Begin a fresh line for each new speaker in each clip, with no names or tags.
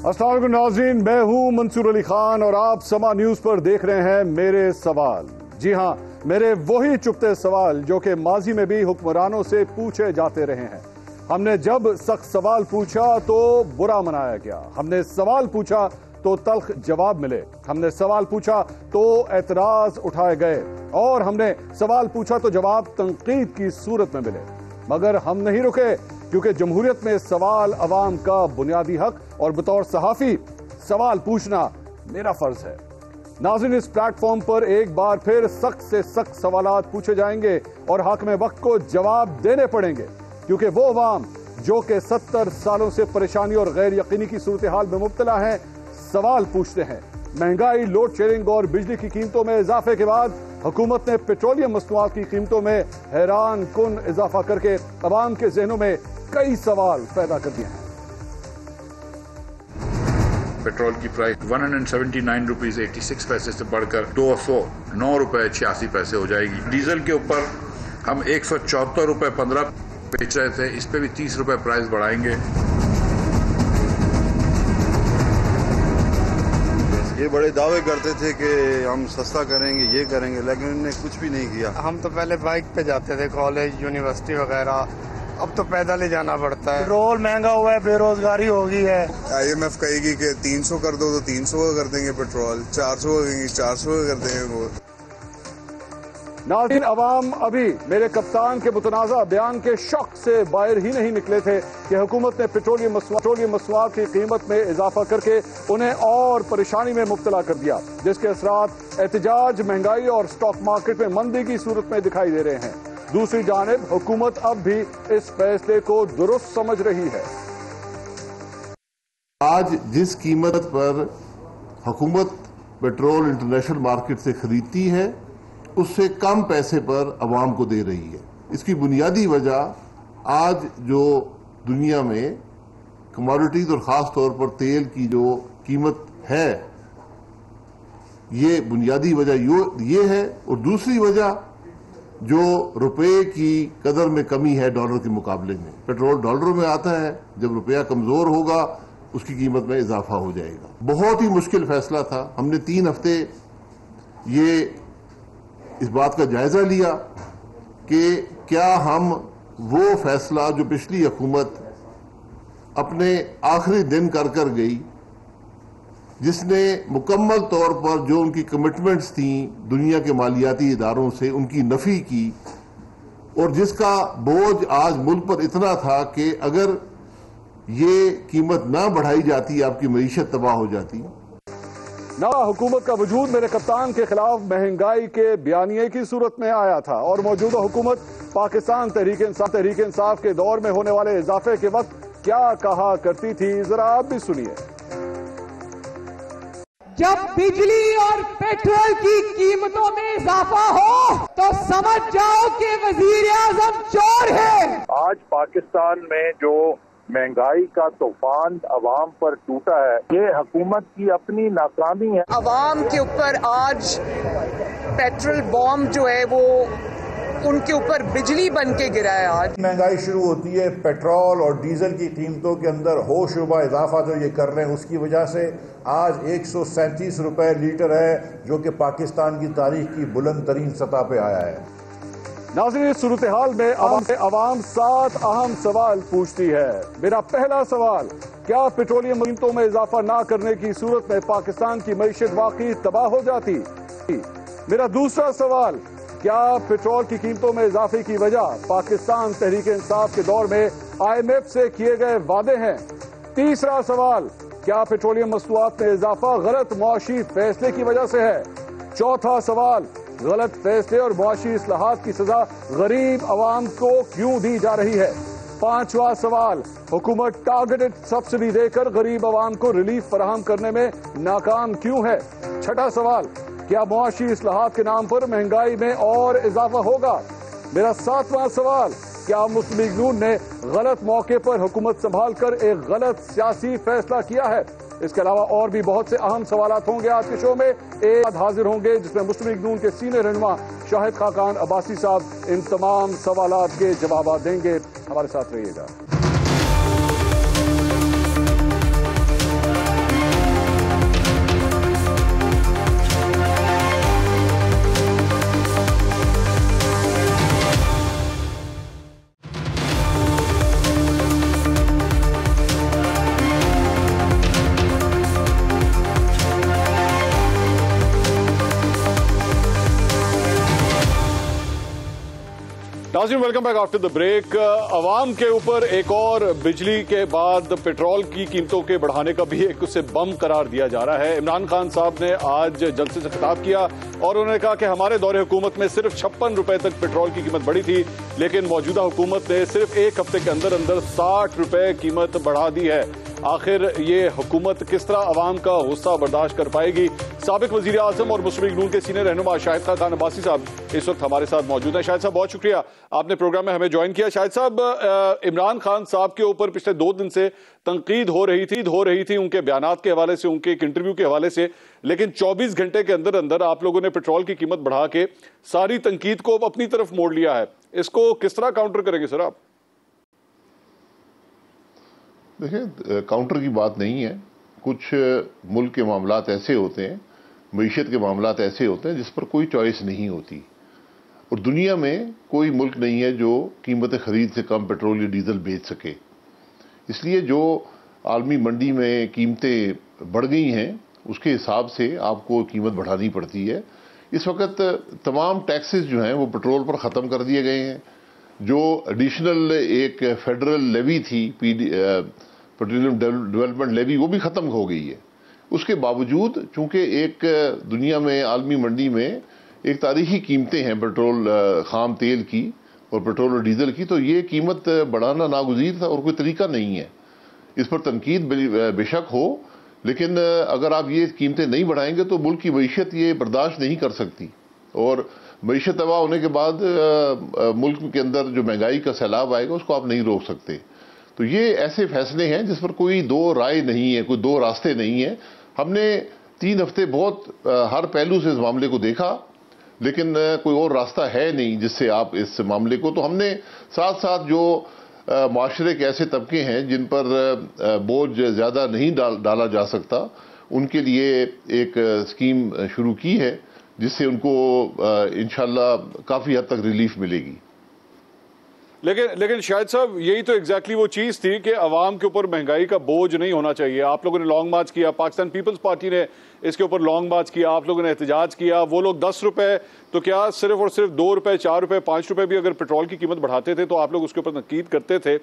अस्सलाम वालेकुम नाज़रीन, मैं हूं मंसूर अली खान और आप समा न्यूज पर देख रहे हैं मेरे सवाल। जी हां, मेरे वही चुपते सवाल जो कि माजी में भी हुक्मरानों से पूछे जाते रहे हैं। हमने जब सख्त सवाल पूछा तो बुरा मनाया गया, हमने सवाल पूछा तो तल्ख जवाब मिले, हमने सवाल पूछा तो एतराज उठाए गए और हमने सवाल पूछा तो जवाब तनकीद की सूरत में मिले। मगर हम नहीं रुके, क्योंकि जमहूरियत में सवाल अवाम का बुनियादी हक और बतौर सहाफी सवाल पूछना मेरा फर्ज है। नाज़रीन, इस प्लेटफॉर्म पर एक बार फिर सख्त से सख्त सवालात पूछे जाएंगे और हाकिम वक्त को जवाब देने पड़ेंगे, क्योंकि वो अवाम जो कि 70 सालों से परेशानी और गैर यकीनी की सूरत हाल में मुब्तला है सवाल पूछते हैं। महंगाई, लोड शेयरिंग और बिजली की कीमतों में इजाफे के बाद हुकूमत ने पेट्रोलियम मसनूआत की कीमतों में हैरान कुन इजाफा करके अवाम के जहनों में कई सवाल पैदा कर दिए हैं।
पेट्रोल की प्राइस 179 रुपीज 86 पैसे से बढ़कर 209 रुपए 86 पैसे हो जाएगी। डीजल के ऊपर हम 174 रुपए 15 बेच रहे थे, इस पे भी 30 रुपए प्राइस बढ़ाएंगे।
ये बड़े दावे करते थे कि हम सस्ता करेंगे, ये करेंगे, लेकिन उन्होंने कुछ भी नहीं किया।
हम तो पहले बाइक पे जाते थे कॉलेज, यूनिवर्सिटी वगैरह, अब तो पैदल ही जाना पड़ता है। पेट्रोल महंगा हुआ है, बेरोजगारी हो गई है।
IMF कहेगी कि 300 कर दो तो 300 का कर देंगे पेट्रोल, 400 का कहेंगे 400 का कर देंगे वो।
नाज़रीन, अवाम अभी मेरे कप्तान के मुतनाज़ा बयान के शौक से बाहर ही नहीं निकले थे कि हुकूमत ने पेट्रोलियम मसनूआत की कीमत में इजाफा करके उन्हें और परेशानी में मुब्तला कर दिया, जिसके असरात एहतजाज, महंगाई और स्टॉक मार्केट में मंदी की सूरत में दिखाई दे रहे हैं। दूसरी जानिब हुकूमत अब भी इस फैसले को दुरुस्त समझ रही है।
आज जिस कीमत पर हुकूमत पेट्रोल इंटरनेशनल मार्केट से खरीदती है उससे कम पैसे पर अवाम को दे रही है। इसकी बुनियादी वजह आज जो दुनिया में कमोडिटीज और ख़ास तौर पर तेल की जो कीमत है, ये बुनियादी वजह ये है। और दूसरी वजह जो रुपए की कदर में कमी है डॉलर के मुकाबले में। पेट्रोल डॉलरों में आता है, जब रुपया कमज़ोर होगा उसकी कीमत में इजाफा हो जाएगा। बहुत ही मुश्किल फैसला था। हमने 3 हफ्ते ये इस बात का जायजा लिया कि क्या हम वो फैसला जो पिछली हुकूमत अपने आखिरी दिन कर गई, जिसने मुकम्मल तौर पर जो उनकी कमिटमेंट्स थी दुनिया के मालियाती इदारों से उनकी नफी की, और जिसका बोझ आज मुल्क पर इतना था कि अगर ये कीमत ना बढ़ाई जाती आपकी मईशत तबाह हो जाती।
ना हुकूमत का वजूद मेरे कप्तान के खिलाफ महंगाई के बयानिए की सूरत में आया था और मौजूदा हुकूमत पाकिस्तान तहरीक इंसाफ के दौर में होने वाले इजाफे के वक्त क्या कहा करती थी, जरा आप भी सुनिए।
जब बिजली और पेट्रोल की कीमतों में इजाफा हो तो समझ जाओ कि वजीर आजम चोर है।
आज पाकिस्तान में जो महंगाई का तूफान अवाम पर टूटा है, ये हुकूमत की अपनी नाकामी है।
अवाम के ऊपर आज पेट्रोल बॉम्ब जो है वो उनके ऊपर बिजली बन के गिरा है। आज
महंगाई शुरू होती है, पेट्रोल और डीजल की कीमतों के अंदर होशरुबा इजाफा जो ये कर रहे हैं उसकी वजह से आज 137 रुपए लीटर है, जो कि पाकिस्तान की तारीख की बुलंद तरीन सतह पे आया है।
नाज़रीन, इस सूरत हाल में अवाम 7 अहम सवाल पूछती है। मेरा पहला सवाल, क्या पेट्रोलियम कीमतों में इजाफा ना करने की सूरत में पाकिस्तान की मईशत वाकई तबाह हो जाती? मेरा दूसरा सवाल, क्या पेट्रोल की कीमतों में इजाफे की वजह पाकिस्तान तहरीक इंसाफ के दौर में IMF से किए गए वादे हैं? तीसरा सवाल, क्या पेट्रोलियम मसनूआत में इजाफा गलत मुआशी फैसले की वजह से है? चौथा सवाल, गलत फैसले और मुआशी इस्लाहात की सजा गरीब अवाम को क्यों दी जा रही है? पांचवा सवाल, हुकूमत टारगेटेड सब्सिडी देकर गरीब अवाम को रिलीफ फराहम करने में नाकाम क्यों है? छठा सवाल, क्या मुआशी इस्लाहात के नाम पर महंगाई में और इजाफा होगा? मेरा सातवां सवाल, क्या मुस्लिम लीग नून ने गलत मौके पर हुकूमत संभाल कर एक गलत सियासी फैसला किया है? इसके अलावा और भी बहुत से अहम सवालात होंगे आज के शो में। एक हाजिर होंगे जिसमें मुस्लिम लीग नून के सीनियर रहनुमा शाहिद खाकान अब्बासी साहब इन तमाम सवालात के जवाब देंगे। हमारे साथ रहिएगा। नाज़रीन, welcome back after the break. अवाम के ऊपर एक और बिजली के बाद पेट्रोल की कीमतों के बढ़ाने का भी एक उसे बम करार दिया जा रहा है। इमरान खान साहब ने आज जलसे से खिताब किया और उन्होंने कहा कि हमारे दौरे हुकूमत में सिर्फ 56 रुपए तक पेट्रोल की कीमत बढ़ी थी, लेकिन मौजूदा हुकूमत ने सिर्फ एक हफ्ते के अंदर अंदर 60 रुपए कीमत बढ़ा दी है। आखिर ये हुकूमत किस तरह अवाम का गुस्सा बर्दाश्त कर पाएगी? साबिक वजीर आजम और मुस्लिम लीग नून के सीनियर रहनुमा शाहिद खान अब्बासी साहब इस वक्त हमारे साथ मौजूद हैं। शाहिद साहब, बहुत शुक्रिया आपने प्रोग्राम में हमें ज्वाइन किया। शाहिद साहब, इमरान खान साहब के ऊपर पिछले 2 दिन से तनकीद हो रही थी उनके बयानात के हवाले से, उनके एक इंटरव्यू के हवाले से, लेकिन 24 घंटे के अंदर अंदर आप लोगों ने पेट्रोल की कीमत बढ़ा के सारी तनकीद को अपनी तरफ मोड़ लिया है। इसको किस तरह काउंटर करेंगे सर आप?
देखिए, काउंटर की बात नहीं है। कुछ मुल्क के मामलात ऐसे होते हैं, मईशत के मामलात ऐसे होते हैं जिस पर कोई चॉइस नहीं होती, और दुनिया में कोई मुल्क नहीं है जो कीमत खरीद से कम पेट्रोल या डीजल बेच सके। इसलिए जो आलमी मंडी में कीमतें बढ़ गई हैं उसके हिसाब से आपको कीमत बढ़ानी पड़ती है। इस वक्त तमाम टैक्सेस जो हैं वो पेट्रोल पर ख़त्म कर दिए गए हैं। जो एडिशनल एक फेडरल लेवी थी, पेट्रोलियम डेवलपमेंट लेवी, वो भी ख़त्म हो गई है। उसके बावजूद चूंकि एक दुनिया में आलमी मंडी में एक तारीखी कीमतें हैं पेट्रोल, खाम तेल की और पेट्रोल और डीजल की, तो ये कीमत बढ़ाना नागुज़ीर था और कोई तरीका नहीं है। इस पर तनकीद बेशक हो, लेकिन अगर आप ये कीमतें नहीं बढ़ाएंगे तो मुल्क की मईशत ये बर्दाश्त नहीं कर सकती, और मईशत तबाह होने के बाद मुल्क के अंदर जो महंगाई का सैलाब आएगा उसको आप नहीं रोक सकते। तो ये ऐसे फैसले हैं जिस पर कोई दो राय नहीं है, कोई दो रास्ते नहीं है। हमने 3 हफ्ते बहुत हर पहलू से इस मामले को देखा, लेकिन कोई और रास्ता है नहीं जिससे आप इस मामले को, तो हमने साथ साथ जो माशरे के ऐसे तबके हैं जिन पर बोझ ज़्यादा नहीं डाला जा सकता, उनके लिए एक स्कीम शुरू की है जिससे उनको इंशाल्लाह काफ़ी हद तक रिलीफ मिलेगी।
लेकिन शायद साहब, यही तो एग्जैक्टली वो चीज थी कि अवाम के ऊपर महंगाई का बोझ नहीं होना चाहिए। आप लोगों ने लॉन्ग मार्च किया, पाकिस्तान पीपल्स पार्टी ने इसके ऊपर लॉन्ग मार्च किया, आप लोगों ने एहतजाज किया। वो लोग 10 रुपए तो क्या सिर्फ और सिर्फ 2 रुपए, 4 रुपए, 5 रुपए भी अगर पेट्रोल की कीमत बढ़ाते थे तो आप लोग उसके ऊपर तनकीद करते थे।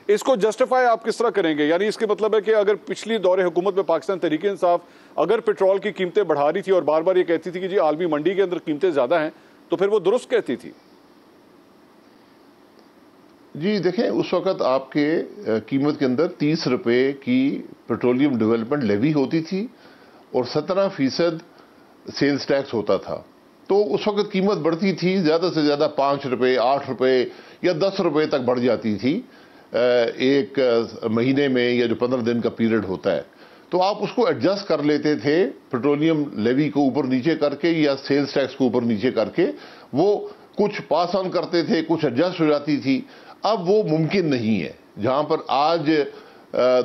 इसको जस्टिफाई आप किस तरह करेंगे? यानी इसके मतलब है कि अगर पिछली दौरे हुकूमत में पाकिस्तान तहरीक इंसाफ अगर पेट्रोल की कीमतें बढ़ा रही थी और बार बार ये कहती थी कि जी आलमी मंडी के अंदर कीमतें ज्यादा हैं, तो फिर वो दुरुस्त कहती थी?
जी देखें, उस वक्त आपके कीमत के अंदर 30 रुपए की पेट्रोलियम डेवलपमेंट लेवी होती थी और 17% सेल्स टैक्स होता था। तो उस वक्त कीमत बढ़ती थी, ज़्यादा से ज़्यादा 5 रुपए, 8 रुपए या 10 रुपए तक बढ़ जाती थी एक महीने में, या जो 15 दिन का पीरियड होता है। तो आप उसको एडजस्ट कर लेते थे पेट्रोलियम लेवी को ऊपर नीचे करके या सेल्स टैक्स को ऊपर नीचे करके, वो कुछ पास ऑन करते थे, कुछ एडजस्ट हो जाती थी। अब वो मुमकिन नहीं है। जहां पर आज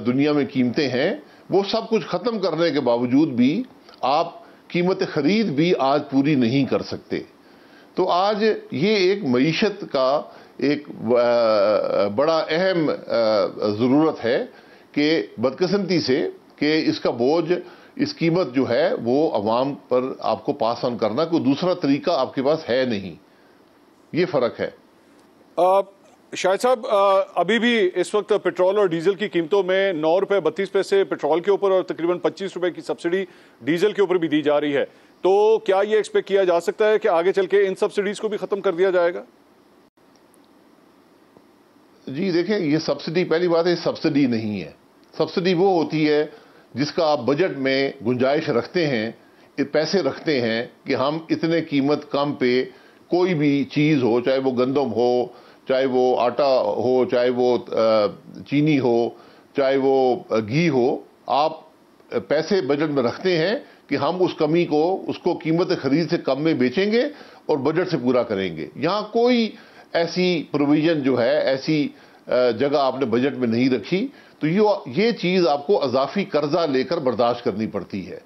दुनिया में कीमतें हैं, वो सब कुछ खत्म करने के बावजूद भी आप कीमत खरीद भी आज पूरी नहीं कर सकते। तो आज ये एक मईशत का एक बड़ा अहम ज़रूरत है कि बदकिस्मती से कि इसका बोझ, इस कीमत जो है वो अवाम पर आपको पास ऑन करना, कोई दूसरा तरीका आपके पास है नहीं। ये फ़र्क है।
शाहिद साहब, अभी भी इस वक्त पेट्रोल और डीजल की कीमतों में 9 रुपए 32 पैसे पेट्रोल के ऊपर और तकरीबन 25 रुपए की सब्सिडी डीजल के ऊपर भी दी जा रही है। तो क्या ये एक्सपेक्ट किया जा सकता है कि आगे चल के इन सब्सिडीज को भी खत्म कर दिया जाएगा?
जी देखें, ये सब्सिडी, पहली बात है, सब्सिडी नहीं है। सब्सिडी वो होती है जिसका आप बजट में गुंजाइश रखते हैं, पैसे रखते हैं कि हम इतने कीमत कम पे कोई भी चीज़ हो, चाहे वो गंदम हो, चाहे वो आटा हो, चाहे वो चीनी हो, चाहे वो घी हो, आप पैसे बजट में रखते हैं कि हम उस कमी को, उसको कीमत खरीद से कम में बेचेंगे और बजट से पूरा करेंगे। यहाँ कोई ऐसी प्रोविजन जो है, ऐसी जगह आपने बजट में नहीं रखी। तो ये चीज़ आपको अजाफी कर्जा लेकर बर्दाश्त करनी पड़ती है,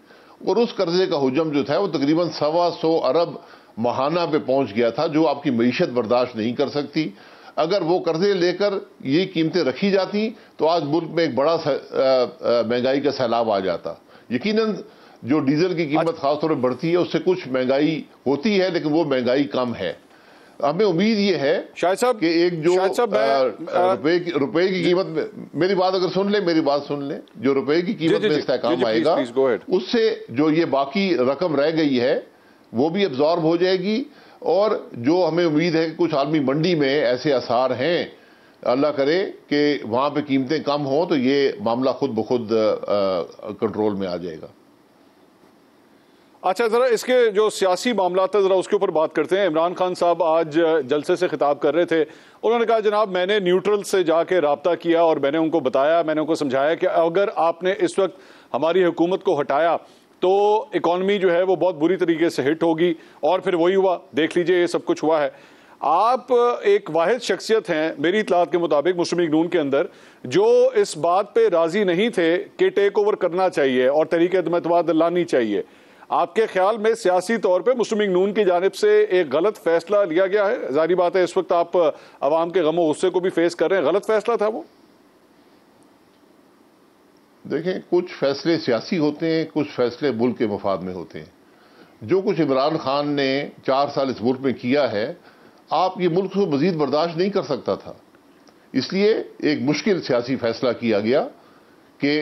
और उस कर्जे का हुजम जो था वो तकरीबन 125 अरब महाना पे पहुंच गया था, जो आपकी मईशत बर्दाश्त नहीं कर सकती। अगर वो कर्जे लेकर ये कीमतें रखी जाती तो आज मुल्क में एक बड़ा महंगाई का सैलाब आ जाता। यकीनन जो डीजल की कीमत खासतौर पर बढ़ती है उससे कुछ महंगाई होती है, लेकिन वो महंगाई कम है। हमें उम्मीद ये है
शायद साहब
कि एक जो रुपए की कीमत में, मेरी बात अगर सुन ले, जो रुपए की कीमत में इस्तेहकाम आएगा, उससे जो ये बाकी रकम रह गई है वो भी अब्जॉर्ब हो जाएगी। और जो हमें उम्मीद है कि कुछ आलमी मंडी में ऐसे आसार हैं, अल्लाह करे कि वहां पे कीमतें कम हो, तो ये मामला खुद ब खुद कंट्रोल में आ जाएगा।
अच्छा, जरा इसके जो सियासी मामला था जरा उसके ऊपर बात करते हैं। इमरान खान साहब आज जलसे से खिताब कर रहे थे, उन्होंने कहा जनाब मैंने न्यूट्रल से जाके राब्ता किया और मैंने उनको बताया, मैंने उनको समझाया कि अगर आपने इस वक्त हमारी हुकूमत को हटाया तो इकॉनमी जो है वो बहुत बुरी तरीके से हिट होगी। और फिर वही हुआ, देख लीजिए ये सब कुछ हुआ है। आप एक वाहिद शख्सियत हैं मेरी इतलात के मुताबिक मुस्लिम लीग नून के अंदर जो इस बात पे राजी नहीं थे कि टेक ओवर करना चाहिए और तहरीक अदम-ए-एतमाद लानी चाहिए। आपके ख्याल में सियासी तौर पे मुस्लिम लीग नून की जानिब से एक गलत फैसला लिया गया है? जारी बात है इस वक्त आप अवाम के गमो गुस्से को भी फेस कर रहे हैं, गलत फैसला था वो?
देखें, कुछ फैसले सियासी होते हैं, कुछ फैसले मुल्क के मफाद में होते हैं। जो कुछ इमरान खान ने 4 साल इस मुल्क में किया है, आप ये मुल्क को मजीद बर्दाश्त नहीं कर सकता था। इसलिए एक मुश्किल सियासी फैसला किया गया कि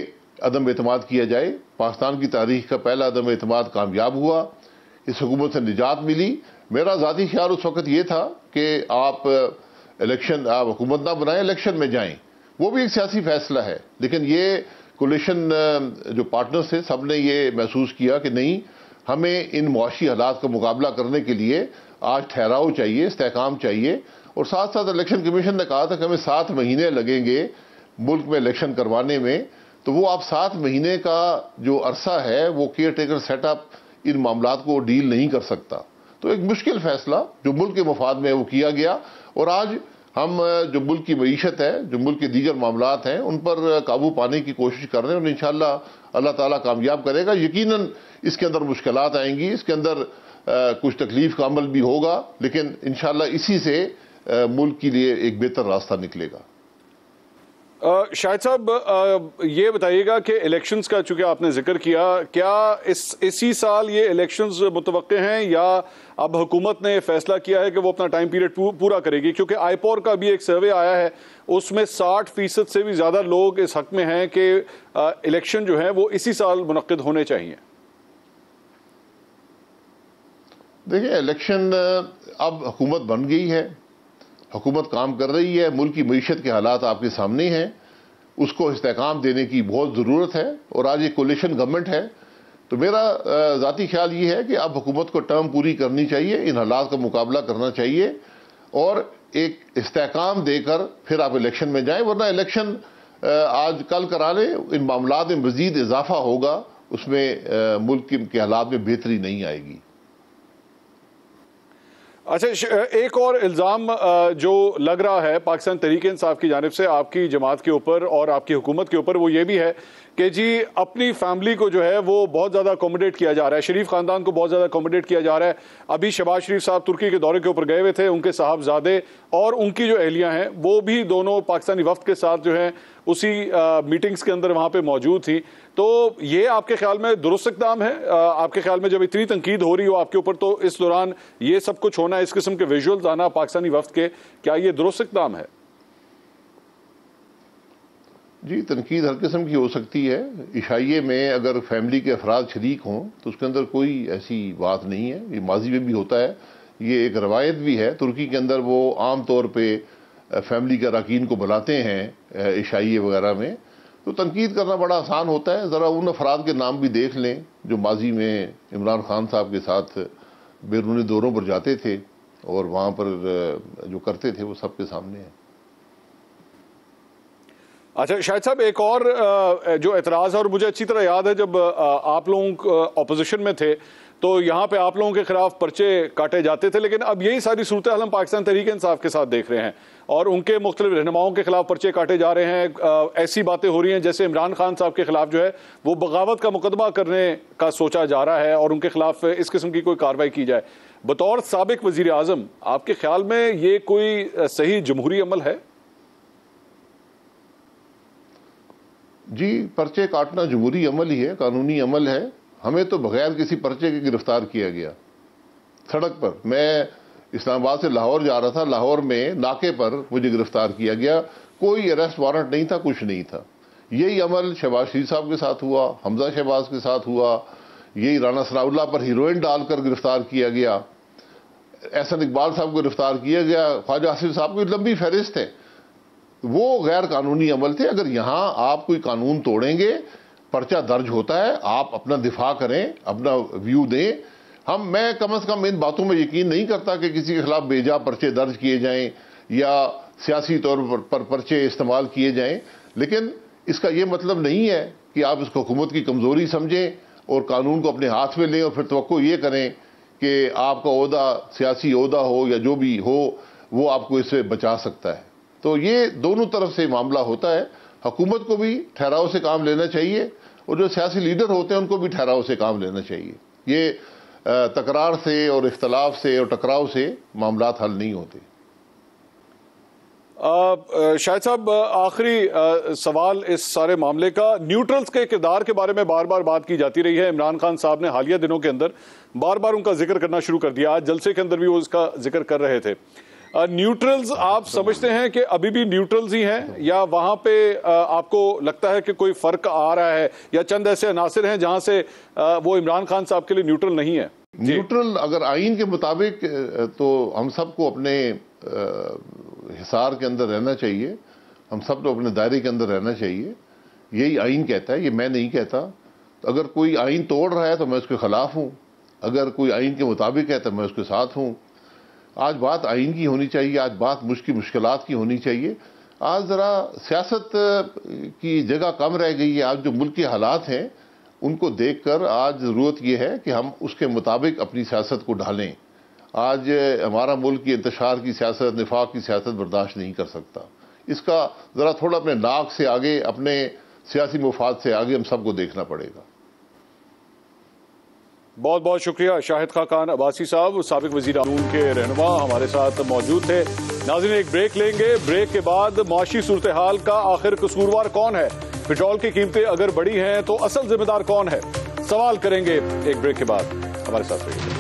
अदम एतमाद किया जाए। पाकिस्तान की तारीख का पहला अदम एतमाद कामयाब हुआ, इस हुकूमत से निजात मिली। मेरा ज़ाती ख्याल उस वक्त ये था कि आप हुकूमत ना बनाएं, इलेक्शन में जाएं। वो भी एक सियासी फैसला है, लेकिन ये कोलिशन जो पार्टनर्स थे सब ने ये महसूस किया कि नहीं, हमें इन मुआशी हालात का मुकाबला करने के लिए आज ठहराव चाहिए, इस्तेहकाम चाहिए। और साथ साथ इलेक्शन कमीशन ने कहा था कि हमें 7 महीने लगेंगे मुल्क में इलेक्शन करवाने में। तो वो आप 7 महीने का जो अरसा है वो केयर टेकर सेटअप इन मामलात को डील नहीं कर सकता। तो एक मुश्किल फैसला जो मुल्क के मफाद में है वो किया गया। और आज हम जो मुल्क की मईशत है, जो मुल्क के दीगर मामलात हैं, उन पर काबू पाने की कोशिश कर रहे हैं और इंशाअल्लाह अल्लाह ताला कामयाब करेगा। यकीनन इसके अंदर मुश्किलात आएंगी, इसके अंदर कुछ तकलीफ का अमल भी होगा, लेकिन इंशाअल्लाह इसी से मुल्क के लिए एक बेहतर रास्ता निकलेगा।
शाहिद साहब ये बताइएगा कि इलेक्शंस का चूंकि आपने जिक्र किया, क्या इसी साल ये इलेक्शंस मुतवक्के हैं या अब हुकूमत ने फैसला किया है कि वो अपना टाइम पीरियड पूरा करेगी? क्योंकि आईपोर का भी एक सर्वे आया है, उसमें 60% से भी ज्यादा लोग इस हक में हैं कि इलेक्शन जो है वो इसी साल मुनक्किद होने चाहिए।
देखिए, इलेक्शन अब हुकूमत बन गई है, हुकूमत काम कर रही है, मुल्क की मईशत के हालात आपके सामने हैं, उसको इस्तेहकाम देने की बहुत ज़रूरत है। और आज एक कोलिशन गवर्नमेंट है, तो मेरा ज़ाती ख्याल ये है कि अब हुकूमत को टर्म पूरी करनी चाहिए, इन हालात का मुकाबला करना चाहिए और एक इस्तेहकाम देकर फिर आप इलेक्शन में जाएं। वरना इलेक्शन आज कल करा लें, इन मामलात में मज़ीद इजाफा होगा, उसमें मुल्क के हालात में बेहतरी नहीं आएगी।
अच्छा, एक और इल्ज़ाम जो लग रहा है पाकिस्तान तहरीक इंसाफ की जानिब से आपकी जमात के ऊपर और आपकी हुकूमत के ऊपर, वो ये भी है कि जी अपनी फैमिली को जो है वो बहुत ज़्यादा अकोमोडेट किया जा रहा है, शरीफ ख़ानदान को बहुत ज़्यादा अकोमोडेट किया जा रहा है। अभी शहबाज शरीफ साहब तुर्की के दौरे के ऊपर गए हुए थे, उनके साहबजादे और उनकी जो अहलियाँ हैं वो भी दोनों पाकिस्तानी वफ्द के साथ जो है उसी मीटिंग्स के अंदर वहाँ पे मौजूद थी। तो ये आपके ख्याल में दुरुस्त इक़दाम है? आपके ख्याल में जब इतनी तनकीद हो रही हो आपके ऊपर, तो इस दौरान ये सब कुछ होना, इस किस्म के विजुअल्स आना पाकिस्तानी वफ्द के, क्या ये दुरुस्त इक़दाम है?
जी, तनकीद हर किस्म की हो सकती है। इशाइये में अगर फैमिली के अफराद शरीक हों तो उसके अंदर कोई ऐसी बात नहीं है, ये माजी में भी होता है, ये एक रवायत भी है। तुर्की के अंदर वो आम तौर पे फैमिली के अरकान को बुलाते हैं इशाइये वगैरह में। तो तनकीद करना बड़ा आसान होता है। ज़रा उन अफराद के नाम भी देख लें जो माजी में इमरान खान साहब के साथ बैरूनी दौरों पर जाते थे और वहाँ पर जो करते थे वो सबके सामने है।
अच्छा शाहिद साहब, एक और जो एतराज़ है, और मुझे अच्छी तरह याद है जब आप लोग अपोजिशन में थे तो यहाँ पे आप लोगों के खिलाफ पर्चे काटे जाते थे, लेकिन अब यही सारी सूरत हाल हम पाकिस्तान तहरीक इंसाफ के साथ देख रहे हैं और उनके मुख्तलिफ रहनुमाओं के खिलाफ पर्चे काटे जा रहे हैं। ऐसी बातें हो रही हैं जैसे इमरान खान साहब के खिलाफ जो है वो बगावत का मुकदमा करने का सोचा जा रहा है और उनके खिलाफ इस किस्म की कोई कार्रवाई की जाए। बतौर साबिक वजीर आजम, आपके ख्याल में ये कोई सही जमहूरी अमल है?
जी, पर्चे काटना जमहूरी अमल ही है, कानूनी अमल है। हमें तो बगैर किसी पर्चे के गिरफ्तार किया गया सड़क पर। मैं इस्लामाबाद से लाहौर जा रहा था, लाहौर में नाके पर मुझे गिरफ्तार किया गया, कोई अरेस्ट वारंट नहीं था, कुछ नहीं था। यही अमल शहबाज शरीफ साहब के साथ हुआ, हमजा शहबाज के साथ हुआ, यही राना सनाउल्लाह पर हीरोइन डालकर गिरफ्तार किया गया, एहसन इकबाल साहब को गिरफ्तार किया गया, ख्वाजा आसिफ साहब की लंबी फहरिस्त है। वो गैर कानूनी अमल थे। अगर यहां आप कोई कानून तोड़ेंगे, पर्चा दर्ज होता है, आप अपना दिफा करें, अपना व्यू दें। मैं कम से कम इन बातों में यकीन नहीं करता कि किसी के खिलाफ बेजा पर्चे दर्ज किए जाएं या सियासी तौर पर पर्चे इस्तेमाल किए जाएं, लेकिन इसका यह मतलब नहीं है कि आप इसको हुकूमत की कमजोरी समझें और कानून को अपने हाथ में लें और फिर तवक्को ये करें कि आपका ओहदा सियासी ओहदा हो या जो भी हो वो आपको इससे बचा सकता है। तो ये दोनों तरफ से मामला होता है। हुकूमत को भी ठहराव से काम लेना चाहिए और जो सियासी लीडर होते हैं उनको भी ठहराव से काम लेना चाहिए। ये तकरार से और इख्तलाफ से और टकराव से मामलात हल नहीं होते।
शाहिद साहब, आखिरी सवाल इस सारे मामले का, न्यूट्रल्स के किरदार के बारे में बार बार बात की जाती रही है। इमरान खान साहब ने हालिया दिनों के अंदर बार बार उनका जिक्र करना शुरू कर दिया। आज जलसे के अंदर भी वो इसका जिक्र कर रहे थे। न्यूट्रल्स आप समझते हैं कि अभी भी न्यूट्रल्स ही हैं या वहां पे आपको लगता है कि कोई फर्क आ रहा है या चंद ऐसे अनासिर हैं जहां से वो इमरान खान साहब के लिए न्यूट्रल नहीं है?
न्यूट्रल अगर आइन के मुताबिक तो हम सबको अपने हिसार के अंदर रहना चाहिए, हम सब लोग अपने दायरे के अंदर रहना चाहिए। यही आइन कहता है, ये मैं नहीं कहता। तो अगर कोई आइन तोड़ रहा है तो मैं उसके खिलाफ हूं, अगर कोई आइन के मुताबिक है तो मैं उसके साथ हूं। आज बात आइन की होनी चाहिए, आज बात मुश्किलात की होनी चाहिए। आज जरा सियासत की जगह कम रह गई है। आज जो मुल्क के हालात हैं उनको देखकर आज जरूरत यह है कि हम उसके मुताबिक अपनी सियासत को ढालें। आज हमारा मुल्क की इंतशार की सियासत, निफाक की सियासत बर्दाश्त नहीं कर सकता। इसका जरा थोड़ा अपने नाक से आगे, अपने सियासी मुफाद से आगे हम सबको देखना पड़ेगा।
बहुत बहुत शुक्रिया शाहिद खाकान अब्बासी साहब, साबिक वजीर कानून के रहनुमा, हमारे साथ मौजूद थे। नाज़रीन, एक ब्रेक लेंगे। ब्रेक के बाद मुआशी सूरत हाल का आखिर कसूरवार कौन है? पेट्रोल की कीमतें अगर बढ़ी हैं तो असल जिम्मेदार कौन है? सवाल करेंगे एक ब्रेक के बाद। हमारे साथ रहिए।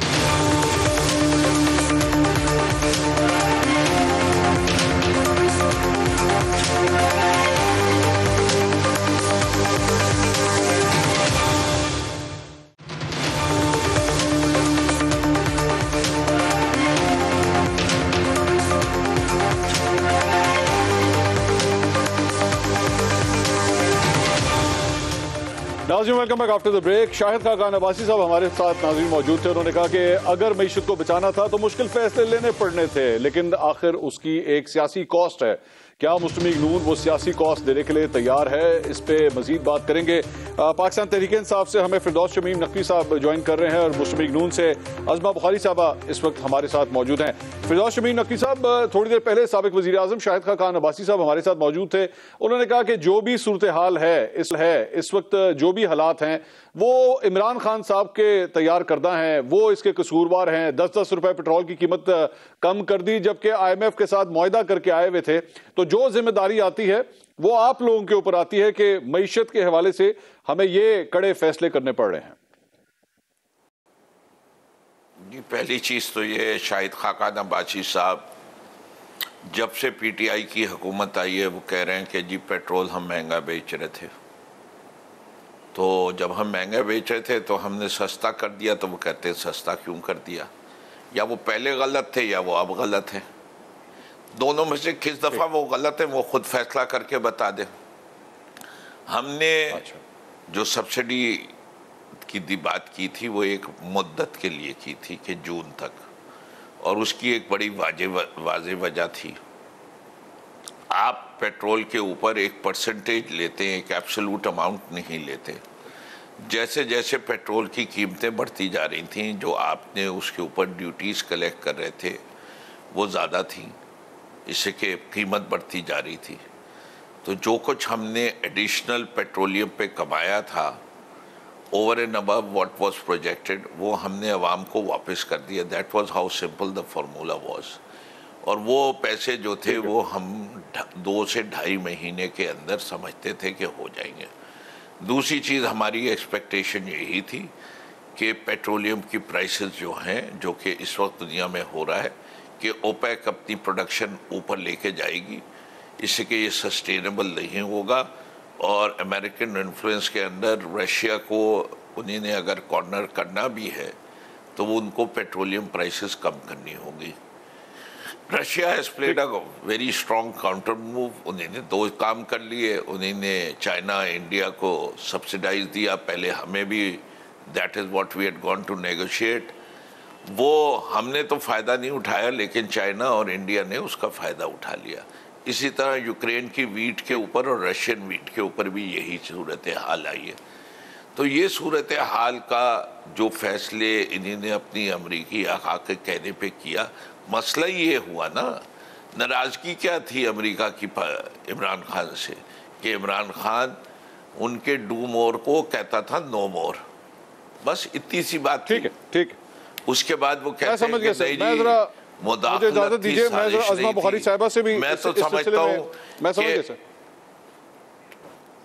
नाज़रीन, welcome back after the break. Shahid Khaqan Abbasi साहब हमारे साथ नाज़रीन मौजूद थे। उन्होंने कहा कि अगर मईशत को बचाना था तो मुश्किल फैसले लेने पड़ने थे, लेकिन आखिर उसकी एक सियासी कॉस्ट है। क्या मुस्लिम लीग नून वो सियासी कॉस्ट देने के लिए तैयार है? इस पे मजीद बात करेंगे। पाकिस्तान तहरीक इंसाफ से हमें फिरदौस शमीम नकवी साहब ज्वाइन कर रहे हैं और मुस्लिम लीग नून से अज़मा बुखारी साहबा इस वक्त हमारे साथ मौजूद हैं। फिरदौस शमीम नकवी साहब, थोड़ी देर पहले साबिक वज़ीर आज़म शाहिद खाकान अब्बासी साहब हमारे साथ मौजूद थे। उन्होंने कहा कि जो भी सूरत हाल है इस वक्त जो भी हालात हैं वो इमरान खान साहब के तैयार करदा हैं, वो इसके कसूरवार हैं। 10-10 रुपए पेट्रोल की कीमत कम कर दी, जबकि IMF के साथ मुआहदा करके आए हुए थे। तो जो जिम्मेदारी आती है वो आप लोगों के ऊपर आती है कि मईशत के हवाले से हमें ये कड़े फैसले करने पड़ रहे हैं।
जी, पहली चीज तो ये शाहिद खाकान अब्बासी साहब जब से PTI की हुकूमत आई है वो कह रहे हैं कि जी पेट्रोल हम महंगा बेच रहे थे। तो जब हम महंगा बेच रहे थे तो हमने सस्ता कर दिया, तो वो कहते हैं सस्ता क्यों कर दिया? या वो पहले गलत थे या वो अब गलत है। दोनों में से किस दफ़ा वो गलत है वो खुद फैसला करके बता दें। हमने जो सब्सिडी की बात की थी वो एक मुद्दत के लिए की थी कि जून तक, और उसकी एक बड़ी वाज़ेह वजह थी। आप पेट्रोल के ऊपर एक परसेंटेज लेते हैं, एक एब्सोल्यूट अमाउंट नहीं लेते। जैसे जैसे पेट्रोल की कीमतें बढ़ती जा रही थीं, जो आपने उसके ऊपर ड्यूटीज़ कलेक्ट कर रहे थे वो ज़्यादा थी, इससे कि कीमत बढ़ती जा रही थी। तो जो कुछ हमने एडिशनल पेट्रोलियम पे कमाया था over and above what was projected, वो हमने अवाम को वापस कर दिया। That was how simple the formula was. और वो पैसे जो थे वो हम 2 से 2.5 महीने के अंदर समझते थे कि हो जाएंगे। दूसरी चीज़ हमारी एक्सपेक्टेशन यही थी कि पेट्रोलियम की प्राइसेस जो हैं, जो कि इस वक्त दुनिया में हो रहा है, कि ओपेक अपनी प्रोडक्शन ऊपर लेके जाएगी, इससे कि ये सस्टेनेबल नहीं होगा। और अमेरिकन इन्फ्लुएंस के अंदर रशिया को उन्हें अगर कॉर्नर करना भी है तो वो उनको पेट्रोलियम प्राइसेस कम करनी होगी। Russia has played a very strong counter move. उन्होंने 2 काम कर लिए। उन्होंने चाइना इंडिया को सब्सिडाइज दिया, पहले हमें भी, that is what we had gone to negotiate. वो हमने तो फ़ायदा नहीं उठाया, लेकिन चाइना और इंडिया ने उसका फ़ायदा उठा लिया। इसी तरह यूक्रेन की वीट के ऊपर और रशियन वीट के ऊपर भी यही सूरत हाल आई है। तो ये सूरत हाल का जो फैसले इन्होंने अपनी अमरीकी आका के कहने पे किया, मसला ये हुआ ना, नाराज़गी क्या थी अमेरिका की इमरान खान से कि इमरान खान उनके डू मोर को कहता था नो मोर, बस इतनी सी बात।
ठीक है, ठीक है।
उसके बाद वो कहते हैं कि नहीं जी
मुझे इजाजत दीजिए, मैं जरा अज़मा बुखारी साहिबा से भी
मैं तो समझता हूँ,
मैं समझ गया सर,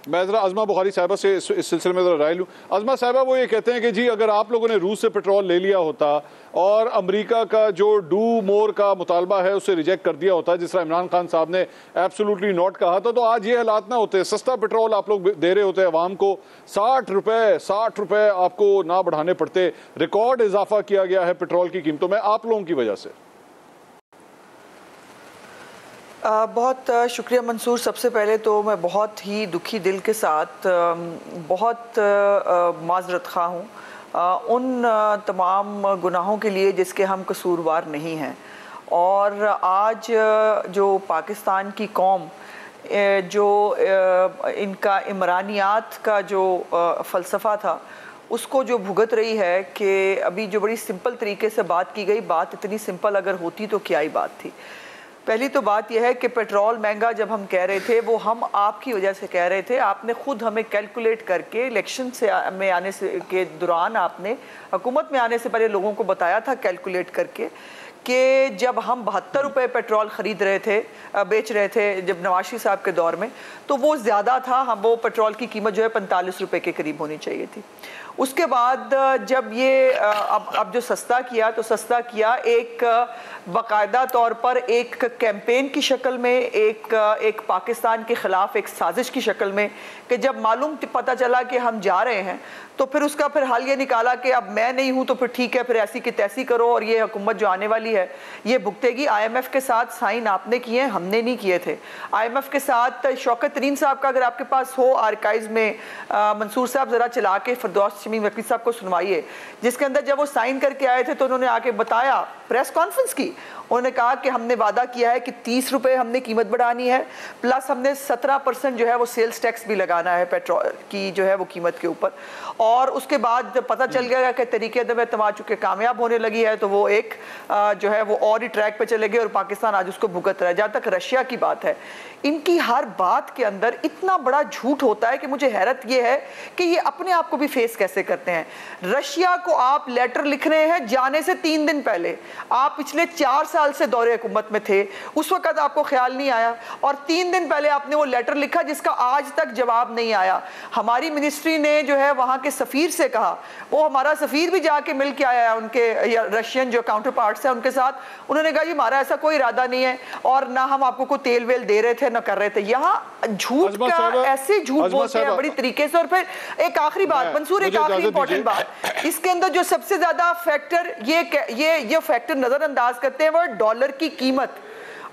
मैं ज़रा अज़मा बुखारी साहिबा से इस सिलसिले में ज़रा राय लूँ। अज़मा साहिबा वो ये कहते हैं कि जी अगर आप लोगों ने रूस से पेट्रोल ले लिया होता और अमेरिका का जो डू मोर का मुतालबा है उसे रिजेक्ट कर दिया होता, जिस तरह इमरान खान साहब ने एब्सोल्युटली नॉट कहा था, तो आज ये हालात ना होते। सस्ता पेट्रोल आप लोग दे रहे होते अवाम को, 60 रुपये आपको ना बढ़ाने पड़ते। रिकॉर्ड इजाफा किया गया है पेट्रोल की कीमतों में आप लोगों की वजह से।
बहुत शुक्रिया मंसूर। सबसे पहले तो मैं बहुत ही दुखी दिल के साथ बहुत माजरत खा हूँ उन तमाम गुनाहों के लिए जिसके हम कसूरवार नहीं हैं। और आज जो पाकिस्तान की कौम जो इनका इमरानियात का जो फ़लसफ़ा था उसको जो भुगत रही है कि अभी जो बड़ी सिंपल तरीके से बात की गई, बात इतनी सिंपल अगर होती तो क्या ही बात थी। पहली तो बात यह है कि पेट्रोल महंगा जब हम कह रहे थे वो हम आपकी वजह से कह रहे थे। आपने खुद हमें कैलकुलेट करके इलेक्शन से में आने से के दौरान आपने हुकूमत में आने से पहले लोगों को बताया था कैलकुलेट करके कि जब हम 72 रुपये पेट्रोल ख़रीद रहे थे, बेच रहे थे जब नवाज शरीफ साहब के दौर में, तो वो ज़्यादा था। हम वो पेट्रोल की कीमत जो है 45 रुपये के करीब होनी चाहिए थी। उसके बाद जब ये अब जो सस्ता किया तो सस्ता किया एक बाकायदा तौर पर एक कैंपेन की शक्ल में, एक पाकिस्तान के ख़िलाफ़ एक साजिश की शक्ल में, कि जब मालूम पता चला कि हम जा रहे हैं तो फिर उसका फिर हाल ये निकाला कि अब मैं नहीं हूं तो फिर ठीक है, फिर ऐसी की तैसी करो और ये हुकूमत जो आने वाली है ये भुगतेगी। IMF के साथ साइन आपने किए हैं, हमने नहीं किए थे। IMF के साथ शौकत तरीन साहब का अगर आपके पास हो आर्काइव में, मंसूर साहब ज़रा चला के फिरदौस शमीम वकील साहब को सुनवाइए, जिसके अंदर जब वो साइन करके आए थे तो उन्होंने आके बताया, प्रेस कॉन्फ्रेंस की, उन्होंने कहा कि हमने वादा किया है कि 30 रुपये हमने कीमत बढ़ानी है, प्लस हमने 17% जो है वो सेल्स टैक्स भी लगाना है पेट्रोल की जो है वो कीमत के ऊपर। और उसके बाद जब पता चल गया कि तरीके दम तमाम चुके कामयाब होने लगी है तो वो एक जो है वो और ही ट्रैक पे चले गए और पाकिस्तान आज उसको भुगत रहा है। जहाँ तक रशिया की बात है, इनकी हर बात के अंदर इतना बड़ा झूठ होता है कि मुझे हैरत ये है कि ये अपने आप को भी फेस कैसे करते हैं। रशिया को आप लेटर लिख रहे हैं जाने से 3 दिन पहले, आप पिछले 4 साल से दौरे हुकूमत में थे, उस वक्त आपको ख्याल नहीं आया और 3 दिन पहले आपने वो लेटर लिखा जिसका आज तक जवाब नहीं आया। हमारी मिनिस्ट्री ने जो है वहाँ के सफ़ीर से कहा, वो हमारा सफ़ीर भी जाके मिल के आया है उनके रशियन जो काउंटर पार्ट्स हैं उनके साथ, उन्होंने कहा जी हमारा ऐसा कोई इरादा नहीं है और ना हम आपको कोई तेल वेल दे रहे थे ना कर रहे थे। यहाँ झूठ का ऐसे झूठ बोलते हैं बड़ी तरीके से। और फिर एक आखिरी बात मंसूर, एक आखिरी इंपॉर्टेंट बात, इसके अंदर जो सबसे ज्यादा फैक्टर ये फैक्टर नजरअंदाज करते हैं वो डॉलर की कीमत।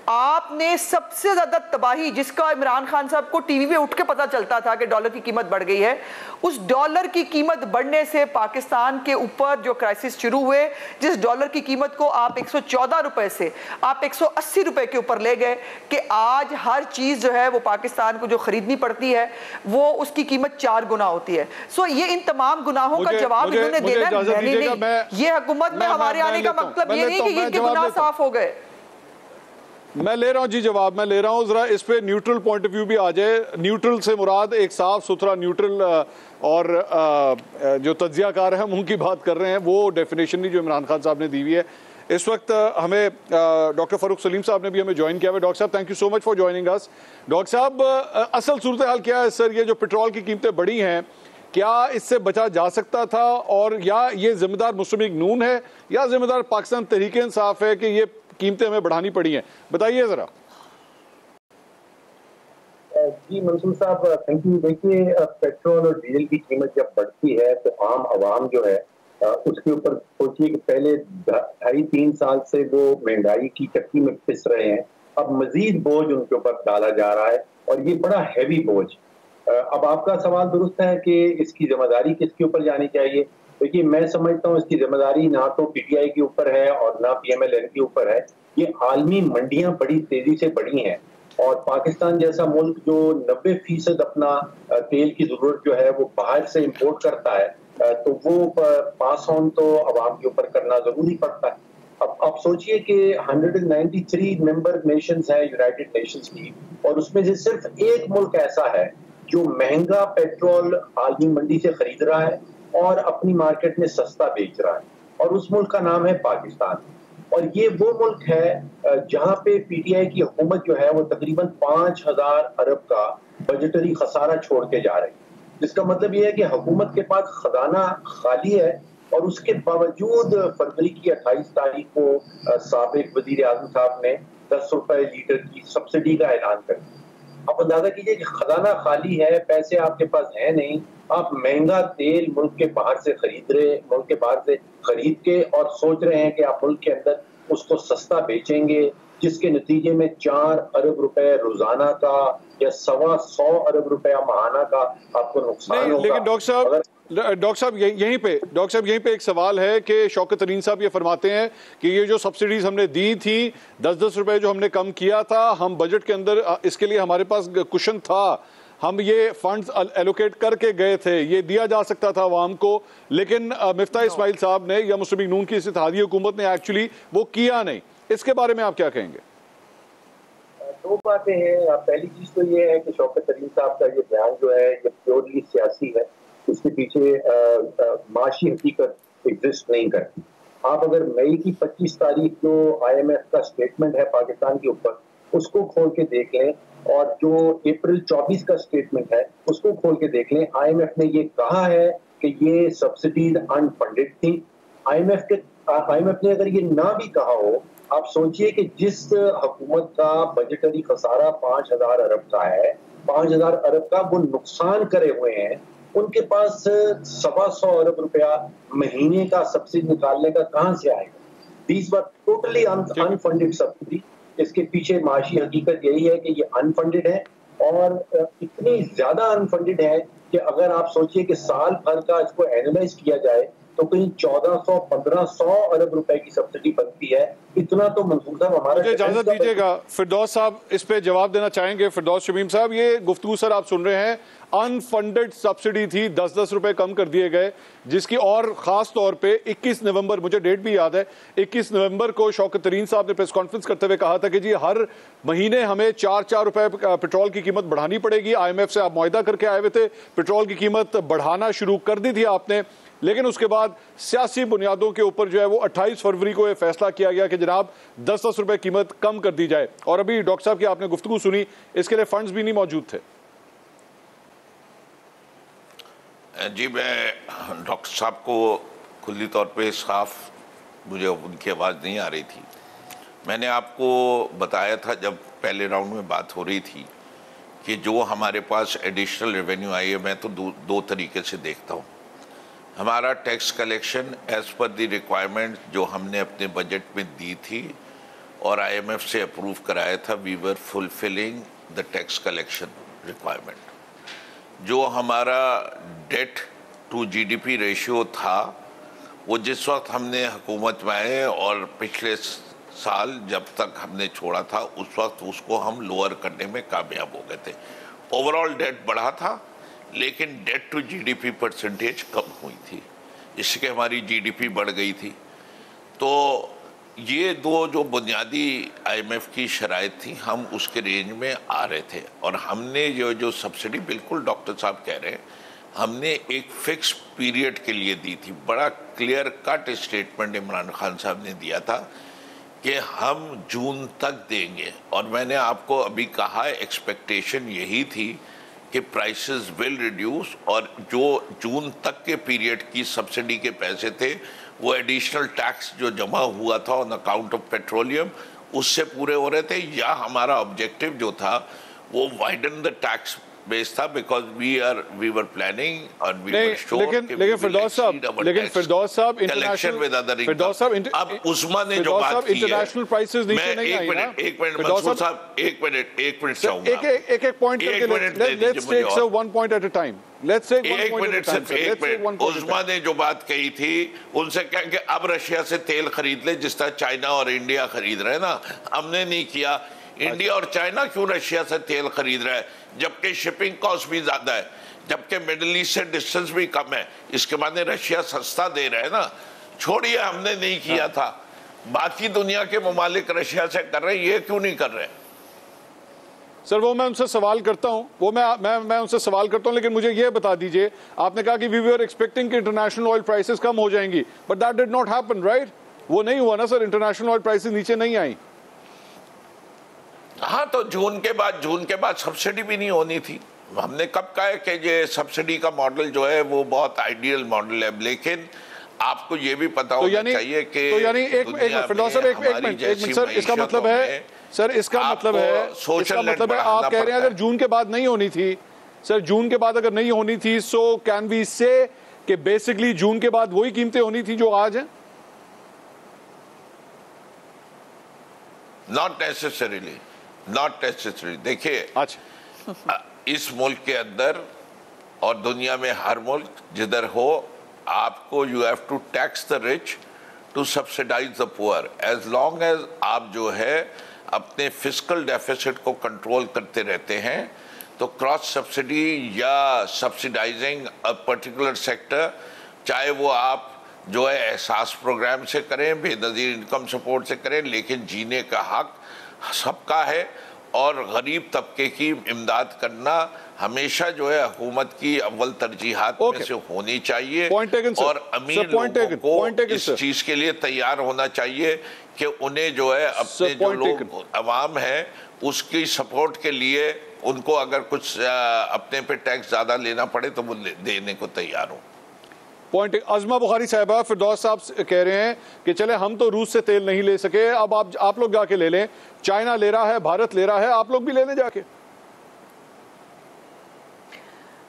आपने सबसे ज्यादा तबाही जिसका इमरान खान साहब को टीवी पे उठ के पता चलता था कि डॉलर की कीमत बढ़ गई है, उस डॉलर की कीमत बढ़ने से पाकिस्तान के ऊपर जो क्राइसिस शुरू हुए, जिस डॉलर की कीमत को आप 114 रुपए से आप 180 रुपए के ऊपर ले गए कि आज हर चीज जो है वो पाकिस्तान को जो खरीदनी पड़ती है वो उसकी कीमत 4 गुना होती है। सो ये इन तमाम गुनाहों का जवाब इन्होंने देना है। ये हुकूमत में हमारे आने का मतलब ये नहीं कि इनके गुनाह साफ हो गए।
मैं ले रहा हूं जी जवाब, मैं ले रहा हूं, जरा इस पे न्यूट्रल पॉइंट ऑफ व्यू भी आ जाए। न्यूट्रल से मुराद एक साफ सुथरा न्यूट्रल और जो तज्जियाकार है हम उनकी बात कर रहे हैं, वो डेफिनेशन नहीं जो इमरान खान साहब ने दी हुई है। इस वक्त हमें डॉक्टर फ़ारूक सलीम साहब ने भी हमें ज्वाइन किया हुआ। डॉक्टर साहब thank you so much for joining us. Doctor साहब असल सूरत हाल क्या है सर, ये जो पेट्रोल की कीमतें बढ़ी हैं क्या इससे बचा जा सकता था, और या ये जिम्मेदार मुस्लिम लीग नून है या जिम्मेदार पाकिस्तान तहरीक इंसाफ है कि ये कीमतें हमें बढ़ानी पड़ी हैं, बताइए जरा।
जी मंसूर साहब, थैंक यू। देखिए, पेट्रोल और डीजल की कीमत जब बढ़ती है तो आम आवाम जो है उसके ऊपर सोचिए कि पहले 2.5-3 साल से वो महंगाई की चक्की में पिस रहे हैं, अब मजीद बोझ उनके ऊपर डाला जा रहा है और ये बड़ा हैवी बोझ। अब आपका सवाल दुरुस्त है कि इसकी जिम्मेदारी किसके ऊपर जानी चाहिए। देखिए, मैं समझता हूँ इसकी जिम्मेदारी ना तो पीटीआई के ऊपर है और ना पीएमएलएन के ऊपर है। ये आलमी मंडियां बड़ी तेजी से बढ़ी हैं और पाकिस्तान जैसा मुल्क जो 90% अपना तेल की जरूरत जो है वो बाहर से इंपोर्ट करता है, तो वो पास ऑन तो अवाम के ऊपर करना जरूरी पड़ता है। अब सोचिए कि 193 मेंबर नेशंस है यूनाइटेड नेशंस की, और उसमें से सिर्फ एक मुल्क ऐसा है जो महंगा पेट्रोल आलमी मंडी से खरीद रहा है और अपनी मार्केट में सस्ता बेच रहा है, और उस मुल्क का नाम है पाकिस्तान। और ये वो मुल्क है जहां पे पीटीआई की हुकूमत जो है वो तकरीबन 5,000 अरब का बजटरी खसारा छोड़ के जा रही है, जिसका मतलब ये है कि हुकूमत के पास खजाना खाली है और उसके बावजूद फरवरी की 28 तारीख को साबिक वजीर आजम साहब ने 10 रुपए लीटर की सब्सिडी का ऐलान कर दिया। आप अंदाजा कीजिए कि खजाना खाली है, पैसे आपके पास है नहीं, आप महंगा तेल मुल्क के बाहर से खरीद के और सोच रहे हैं कि आप मुल्क के अंदर उसको सस्ता बेचेंगे, जिसके नतीजे में 4 अरब रुपए रोजाना का या 125 अरब रुपया माहाना का आपको नुकसान होगा।
लेकिन डॉक्टर साहब यहीं पे एक सवाल है कि शौकत तरीन साहब ये फरमाते हैं कि ये जो सब्सिडीज हमने दी थी 10-10 रुपए जो हमने कम किया था, हम बजट के अंदर इसके लिए हमारे पास कुशन था, हम ये फंड्स एलोकेट करके गए थे, ये दिया जा सकता था आवाम को, लेकिन मिफ्ता इस्माइल साहब ने या मुस्लिम लीग नून की इत्तेहादी हुकूमत ने एक्चुअली वो किया नहीं। इसके बारे में आप क्या कहेंगे?
दो बातें हैं। पहली चीज तो ये है कि शौकत तरीन साहब का ये बयान जो है ये प्योरली सियासी है, इसके पीछे माशी हकीकत एग्जिस्ट नहीं करती। आप अगर मई की 25 तारीख जो IMF का स्टेटमेंट है पाकिस्तान के ऊपर उसको खोल के देख लें, और जो अप्रैल 24 का स्टेटमेंट है उसको खोल के देख लें, IMF ने ये कहा है कि ये सब्सिडीज अनफंडेड थी। IMF ने अगर ये ना भी कहा हो, आप सोचिए कि जिस हुकूमत का बजटरी खसारा 5,000 अरब का है, 5,000 अरब का वो नुकसान करे हुए हैं, उनके पास 125 अरब रुपया महीने का सब्सिडी निकालने का कहां से आएगा? These were totally unfunded subsidy. इसके पीछे माशी हकीकत यही है कि ये अनफंडेड है, और इतनी ज्यादा अनफंडेड है कि अगर आप सोचिए कि साल भर का इसको एनालाइज किया जाए तो कहीं 1400-1500 अरब रुपए की सब्सिडी बनती है। इतना तो मंसूर साहब हमारा,
मुझे इजाजत दीजिएगा, फिरदौस साहब इस पे जवाब देना चाहेंगे। फिरदौस शमीम साहब, ये गुफ्तगू सर आप सुन रहे हैं, अनफंडेड सब्सिडी थी, 10-10 रुपए कम कर दिए गए, जिसकी और खास तौर पे 21 नवंबर, मुझे डेट भी याद है, 21 नवंबर को शौकत तरीन साहब ने प्रेस कॉन्फ्रेंस करते हुए कहा था कि जी हर महीने हमें 4-4 रुपए पेट्रोल की कीमत बढ़ानी पड़ेगी। IMF से आप मुआहदा करके आए हुए थे, पेट्रोल की कीमत बढ़ाना शुरू कर दी थी आपने, लेकिन उसके बाद सियासी बुनियादों के ऊपर जो है वो 28 फरवरी को यह फैसला किया गया कि जनाब 10-10 रुपए कीमत कम कर दी जाए, और अभी डॉक्टर साहब की आपने गुफ्तगू सुनी, इसके लिए फंड्स भी नहीं मौजूद थे।
जी, मैं डॉक्टर साहब को खुली तौर पे साफ मुझे उनकी आवाज़ नहीं आ रही थी। मैंने आपको बताया था जब पहले राउंड में बात हो रही थी कि जो हमारे पास एडिशनल रेवेन्यू आई है, मैं तो दो तरीके से देखता हूँ। हमारा tax collection as per the requirement जो हमने अपने बजट में दी थी और IMF से अप्रूव कराया था, we were fulfilling the tax collection requirement. जो हमारा डेट टू GDP रेशियो था, वो जिस वक्त हमने हुकूमत में आए और पिछले साल जब तक हमने छोड़ा था उस वक्त उसको हम लोअर करने में कामयाब हो गए थे। ओवरऑल डेट बढ़ा था, लेकिन डेट टू GDP परसेंटेज कम हुई थी, इसके हमारी GDP बढ़ गई थी। तो ये दो जो बुनियादी IMF की शराइत थी, हम उसके रेंज में आ रहे थे। और हमने जो सब्सिडी, बिल्कुल डॉक्टर साहब कह रहे हैं, हमने एक फिक्स पीरियड के लिए दी थी। बड़ा clear cut statement Imran Khan साहब ने दिया था कि हम जून तक देंगे, और मैंने आपको अभी कहा एक्सपेक्टेशन यही थी कि प्राइसेस विल रिड्यूस, और जो जून तक के पीरियड की सब्सिडी के पैसे थे वो एडिशनल टैक्स जो जमा हुआ था ऑन अकाउंट ऑफ पेट्रोलियम उससे पूरे हो रहे थे, या हमारा ऑब्जेक्टिव जो था वो वाइडन द टैक्स बेस था, बिकॉज वी वर प्लानिंग और वी वर श्योर।
लेकिन फिरदौस साहब
अब उस्मा ने जो बात की
इंटरनेशनल प्राइसेस नीचे नहीं आई ना।
एक मिनट मंसूर साहब, एक मिनट चाहूंगा,
एक पॉइंट करके let's take sir one point at a time. Let's take
एक मिनट। उस्मा ने जो बात कही थी उनसे क्या कि अब रशिया से तेल खरीद ले जिस तरह चाइना और इंडिया खरीद रहे हैं ना, हमने नहीं किया। इंडिया और चाइना क्यों रशिया से तेल खरीद रहा है जबकि शिपिंग कॉस्ट भी ज्यादा है, जबकि मिडिल ईस्ट से डिस्टेंस भी कम है, इसके बाद रशिया सस्ता दे रहा है ना। छोड़िए, हमने नहीं किया था, बाकी दुनिया के ममालिक रशिया से कर रहे हैं, ये क्यों नहीं कर रहे?
सर वो मैं उनसे सवाल करता हूं, वो मैं उनसे सवाल करता हूं, लेकिन मुझे ये बता दीजिए, आपने कहा कि वी वर एक्सपेक्टिंग कि इंटरनेशनल ऑयल प्राइसेस कम हो जाएंगी, but that did not happen, right? वो नहीं हुआ ना सर, इंटरनेशनल ऑयल प्राइसेस नीचे नहीं आई।
हाँ, तो जून के बाद सब्सिडी भी नहीं होनी थी। हमने कब कहा है कि ये सब्सिडी का मॉडल जो है वो बहुत आइडियल मॉडल है, लेकिन आपको ये भी पता होना चाहिए कि
तो यानी एक मिनट सर, इसका मतलब है सर, इसका मतलब है आप कह रहे हैं अगर जून के बाद नहीं होनी थी, सर जून के बाद अगर नहीं होनी थी, सो कैन वी से कि बेसिकली जून के बाद वही कीमतें होनी थी जो आज हैं?
Not necessary. देखिए, इस मुल्क के अंदर और दुनिया में हर मुल्क जिधर हो, आपको you have to tax the rich to subsidize the poor. As long as आप जो है अपने फिस्कल डेफिसिट को कंट्रोल करते रहते हैं, तो क्रॉस सब्सिडी या सब्सिडाइजिंग अ पर्टिकुलर सेक्टर, चाहे वो आप जो है एहसास प्रोग्राम से करें, बेनज़ीर इनकम सपोर्ट से करें, लेकिन जीने का हक सबका है और गरीब तबके की इमदाद करना हमेशा जो है हुकूमत की अव्वल तरजीहात में से होनी चाहिए। और अमीर लोगों को इस चीज के लिए तैयार होना चाहिए कि उन्हें जो है अपने जो लोग अवाम है उसकी सपोर्ट के लिए उनको अगर कुछ अपने पे टैक्स ज्यादा लेना पड़े तो वो देने को तैयार हो।
पॉइंट। अज़मा बुखारी साहबा, फिरदौस साहब कह रहे हैं कि चले हम तो रूस से तेल नहीं ले सके, अब आप लोग जाके ले लें, चाइना ले रहा है, भारत ले रहा है, आप लोग भी ले लें जाके।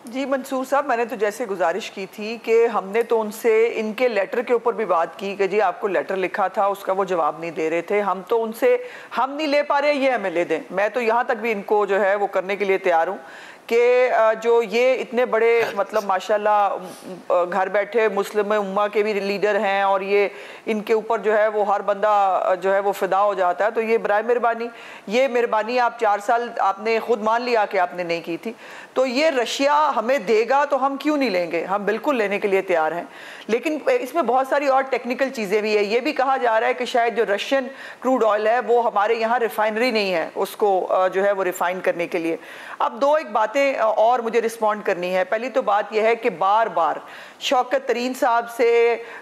जी मंसूर साहब, मैंने तो जैसे गुजारिश की थी कि हमने तो उनसे इनके लेटर के ऊपर भी बात की कि जी आपको लेटर लिखा था, उसका वो जवाब नहीं दे रहे थे। हम तो उनसे हम नहीं ले पा रहे, ये हमें ले दें। मैं तो यहाँ तक भी इनको जो है वो करने के लिए तैयार हूँ कि जो ये इतने बड़े मतलब माशाल्लाह घर बैठे मुस्लिम उम्मा के भी लीडर हैं और ये इनके ऊपर जो है वो हर बंदा जो है वो फिदा हो जाता है, तो ये बराए मेहरबानी आप 4 साल आपने खुद मान लिया कि आपने नहीं की थी, तो ये रशिया हमें देगा तो हम क्यों नहीं लेंगे, हम बिल्कुल लेने के लिए तैयार हैं। लेकिन इसमें बहुत सारी और टेक्निकल चीज़ें भी है। ये भी कहा जा रहा है कि शायद जो रशियन क्रूड ऑयल है वो हमारे यहाँ रिफाइनरी नहीं है उसको जो है वो रिफाइन करने के लिए। अब एक बातें और मुझे रिस्पॉन्ड करनी है। पहली तो बात यह है कि बार बार शौकत तरीन साहब से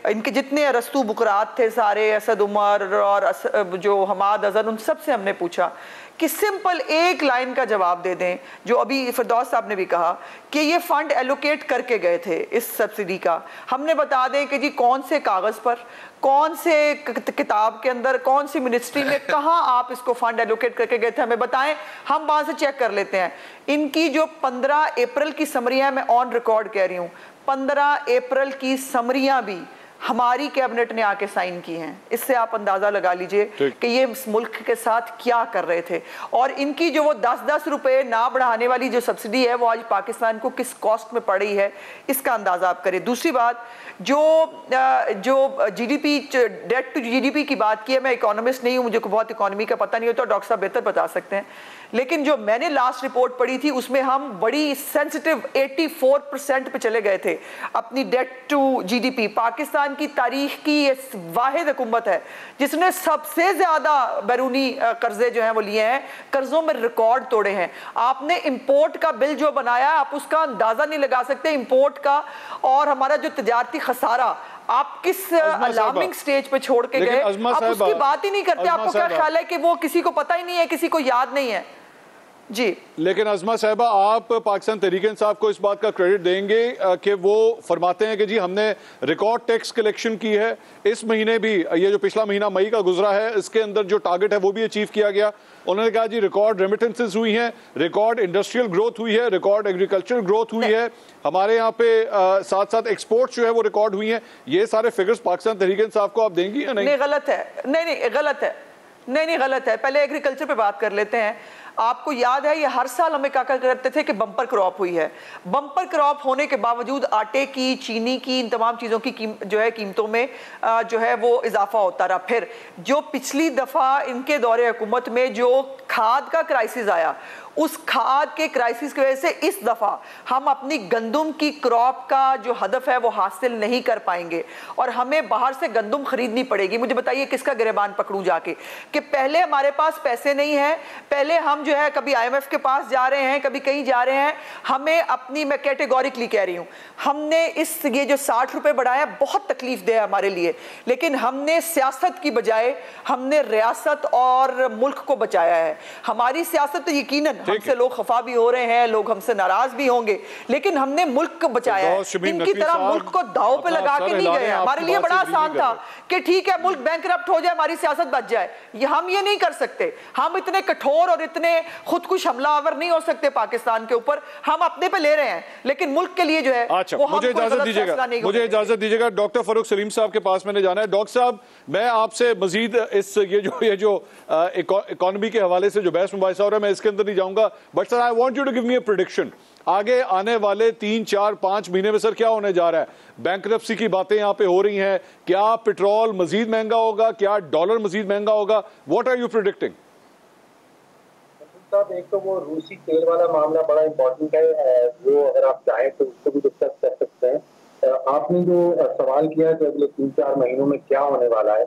इनके जितने अरस्तु बुकरात थे सारे, असद उमर और जो हमाद अजहर, उन सब से हमने पूछा कि सिंपल एक लाइन का जवाब दे दें, जो अभी फिरदौस साहब ने भी कहा कि ये फंड एलोकेट करके गए थे इस सब्सिडी का। हमने बता दें कि जी कौन से कागज़ पर, कौन से किताब के अंदर, कौन सी मिनिस्ट्री में, कहाँ आप इसको फंड एलोकेट करके गए थे, हमें बताएं, हम वहाँ से चेक कर लेते हैं। इनकी जो 15 अप्रैल की समरियाँ, मैं ऑन रिकॉर्ड कह रही हूँ, 15 अप्रैल की समरियाँ भी हमारी कैबिनेट ने आके साइन की हैं। इससे आप अंदाजा लगा लीजिए कि ये इस मुल्क के साथ क्या कर रहे थे। और इनकी जो वो 10-10 रुपए ना बढ़ाने वाली जो सब्सिडी है वो आज पाकिस्तान को किस कॉस्ट में पड़ रही है, इसका अंदाजा आप करें। दूसरी बात, जो जीडीपी, डेट टू जीडीपी की बात की है, मैं इकोनॉमिस्ट नहीं हूँ, मुझे बहुत इकोनॉमी का पता नहीं होता, डॉक्टर साहब बेहतर बता सकते हैं, लेकिन जो मैंने लास्ट रिपोर्ट पढ़ी थी उसमें हम बड़ी सेंसिटिव 84% पे चले गए थे अपनी डेट टू जीडीपी। पाकिस्तान की तारीख की ये वाहिद हुकूमत है जिसने सबसे ज्यादा बैरूनी कर्जे जो हैं वो लिए हैं, कर्जों में रिकॉर्ड तोड़े हैं। आपने इंपोर्ट का बिल जो बनाया, आप उसका अंदाजा नहीं लगा सकते इंपोर्ट का, और हमारा जो तजारती खसारा आप किस अलार्मिंग स्टेज पे छोड़ के गए, आप उसकी बात ही नहीं करते। आपको क्या ख्याल है कि वो किसी को पता ही नहीं है, किसी को याद नहीं है? जी।
लेकिन अज़मा साहिबा, आप पाकिस्तान तहरीक-ए-इंसाफ को इस बात का क्रेडिट देंगे कि वो फरमाते हैं कि जी हमने रिकॉर्ड टैक्स कलेक्शन की है, इस महीने भी, ये जो पिछला महीना मई का गुजरा है, इसके अंदर जो टारगेट है वो भी अचीव किया गया। उन्होंने कहा जी रिकॉर्ड रेमिटेंसेस हुई हैं, रिकॉर्ड इंडस्ट्रियल ग्रोथ हुई है, रिकॉर्ड एग्रीकल्चरल ग्रोथ हुई है, हमारे यहाँ पे साथ साथ एक्सपोर्ट जो है वो रिकॉर्ड हुई हैं। ये सारे फिगर्स पाकिस्तान तहरीक-ए-इंसाफ को आप देंगी या नहीं?
नहीं, गलत है। नहीं, गलत है। नहीं, गलत है। पहले एग्रीकल्चर पे बात कर लेते हैं। आपको याद है ये हर साल हमें क्या करते थे कि बम्पर क्रॉप हुई है। बम्पर क्रॉप होने के बावजूद आटे की, चीनी की, इन तमाम चीज़ों की जो है कीमतों में जो है वो इजाफा होता रहा। फिर जो पिछली दफ़ा इनके दौरे हुकूमत में जो खाद का क्राइसिस आया, उस खाद के क्राइसिस की वजह से इस दफ़ा हम अपनी गंदम की क्रॉप का जो हदफ है वो हासिल नहीं कर पाएंगे और हमें बाहर से गंदम खरीदनी पड़ेगी। मुझे बताइए किसका गिरबान पकड़ूं जाके कि पहले हमारे पास पैसे नहीं है, पहले हम जो है कभी IMF के पास जा रहे हैं, कभी कहीं जा रहे हैं, हमें अपनी, मैं कैटेगोरिकली कह रही हूँ, हमने ये जो 60 रुपए बढ़ाया बहुत तकलीफ दे हमारे लिए, लेकिन हमने सियासत की बजाय हमने रियासत और मुल्क को बचाया है। हमारी सियासत तो यकीनन हमसे लोग खफा भी हो रहे हैं, लोग हमसे नाराज भी होंगे, लेकिन हमने मुल्क को बचाया है। इनकी तरह मुल्क को दाव पे लगा के नहीं गए। हमारे लिए बड़ा आसान था कि ठीक है मुल्क बैंकरप्ट हो जाए, हमारी सियासत बच जाए। हम ये नहीं कर सकते। हम इतने कठोर और इतने खुदकुश हमलावर नहीं हो सकते पाकिस्तान के ऊपर। हम अपने पे ले रहे हैं, लेकिन मुल्क के लिए जो है वो
मुझे इजाजत दीजिएगा। डॉक्टर फरूख सलीम साहब के पास मैंने जाना है। डॉक्टर साहब, मैं आपसे मजीद इस ये जो इकोनॉमी के हवाले से जो बहस मुबाहिसा हो रहा है मैं इसके अंदर नहीं जाऊंगा, but sir I want you to give me a prediction. आगे आने वाले 3, 4, 5 महीने में सर क्या होने जा रहा है? बैंकरप्सी की बातें यहाँ पे हो रही हैं, क्या पेट्रोल मजीद महंगा होगा, क्या डॉलर मजीद महंगा होगा? What are you predicting?
साहब, एक तो वो रूसी तेल वाला मामला बड़ा इम्पोर्टेंट है, वो अगर आप चाहें तो उसको भी डिस्कस कर सकते हैं। आपने जो सवाल किया कि अगले 3-4 महीनों में क्या होने वाला है,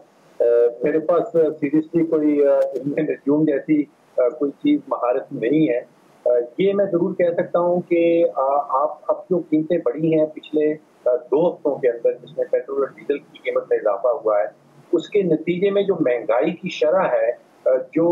मेरे पास सीरियसली कोई रिज्यूम जैसी कोई चीज महारत नहीं है। ये मैं जरूर कह सकता हूँ कि आप अब जो कीमतें बढ़ी हैं पिछले 2 हफ्तों के अंदर, जिसमें पेट्रोल और डीजल की कीमत में इजाफा हुआ है, उसके नतीजे में जो महंगाई की शरह है, जो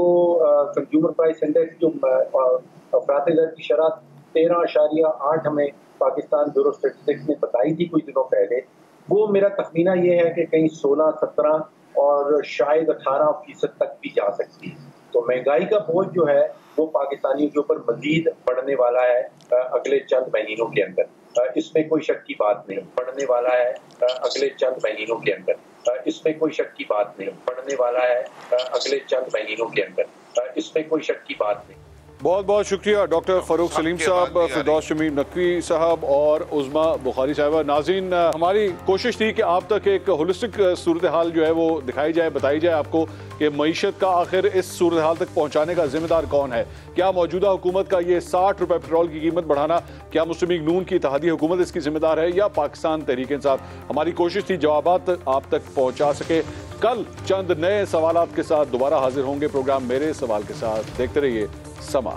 कंज्यूमर प्राइस इंडेक्स, जो अफरात ज़र की शरह 13.8 हमें पाकिस्तान ब्यूरो स्टैटिस्टिक्स ने बताई थी कुछ दिनों पहले, वो मेरा तखमीना ये है कि कहीं 16, 17 और शायद 18% तक भी जा सकती है। तो महंगाई का बोझ जो है वो पाकिस्तानियों के ऊपर मजीद बढ़ने वाला है अगले चंद महीनों के अंदर। इसमें कोई शक की बात नहीं, बढ़ने वाला है अगले चंद महीनों के अंदर। इसमें कोई शक की बात नहीं, बढ़ने वाला है अगले चंद महीनों के अंदर। इसमें कोई शक की बात नहीं।
बहुत बहुत शुक्रिया डॉक्टर फरूख सलीम साहब, फिरदौस शमीम नकवी साहब और उज़मा बुखारी साहबा। नाज़रीन, हमारी कोशिश थी कि आप तक एक होलिस्टिक सूरत हाल जो है वो दिखाई जाए, बताई जाए आपको कि मईशत का आखिर इस सूरत हाल तक पहुँचाने का जिम्मेदार कौन है। क्या मौजूदा हुकूमत का ये 60 रुपये पेट्रोल की कीमत बढ़ाना, क्या मुस्लिम लीग नून की इत्तेहादी हुकूमत इसकी जिम्मेदार है या पाकिस्तान तहरीक इंसाफ? हमारी कोशिश थी जवाबात आप तक पहुँचा सके। कल चंद नए सवालात के साथ दोबारा हाजिर होंगे प्रोग्राम मेरे सवाल के साथ। देखते रहिए समा।